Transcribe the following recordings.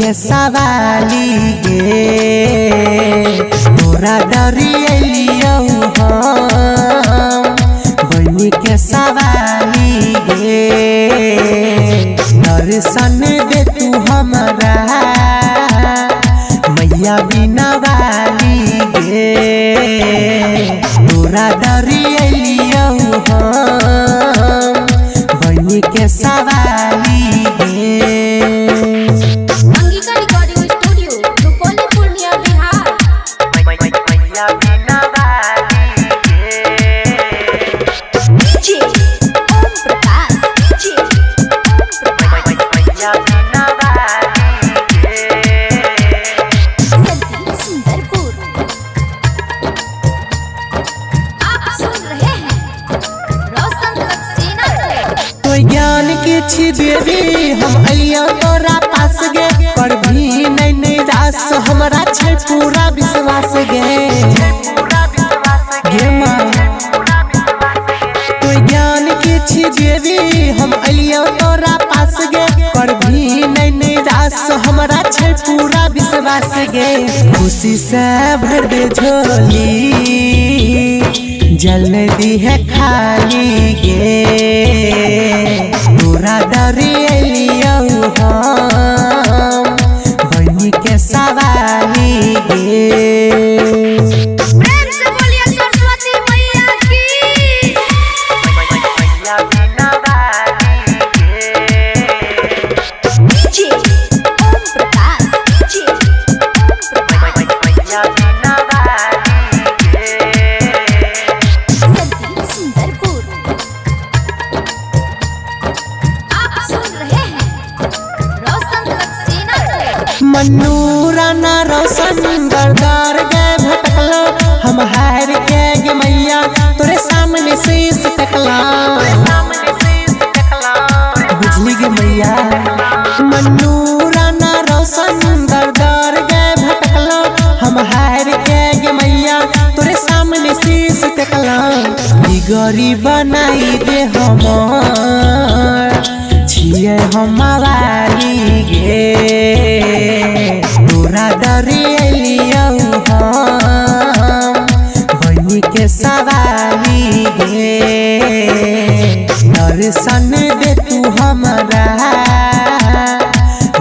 के सवाली गे तोरा डरियलियो हम बनी के सवाली गे दर्शन दे तू हमरा मैया बिना वाली गे तोरा डरियलियो हम बनी के सवाली गे। ज्ञान के देवी हम अलिया तोरा पास गे पर भी नहीं निराश हमरा छे पूरा विश्वास गे माँ तो ज्ञान के देवी हम अलिया तोरा पास गे पर भी नहीं निराश हमरा छे पूरा विश्वास गे खुशी से भर दे झोली जल्दी है खाली गे तोरा डरियलियो हम बनी के सवाली गे। प्रेम से बोलिए सरस्वती मैया की मैया बिना वाली गे ओम प्रकाश मैया बिना वाली गे सुंदरपुर मन्नूरा ना रोशन दरदार गए भटकला हम हार के गे मैया तोरे सामने शीश टकला बुझली गे मैया मन्नूरा ना रोशन दरदार गए भटकला हम हार के गे मैया तोरे सामने शीश टकला बिगड़ी बनाई दे हमार छिए हमारी गे तोरा डरियलियो हम बनी के सवाली गे दर्शन दे तू हमरा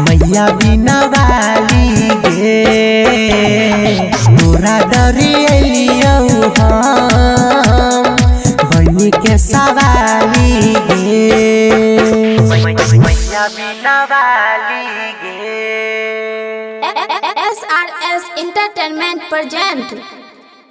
मैया बिना वाली गे तोरा डरियलियो हम बनी के सवाली गे मैया बिना वाली गे। SRS Entertainment present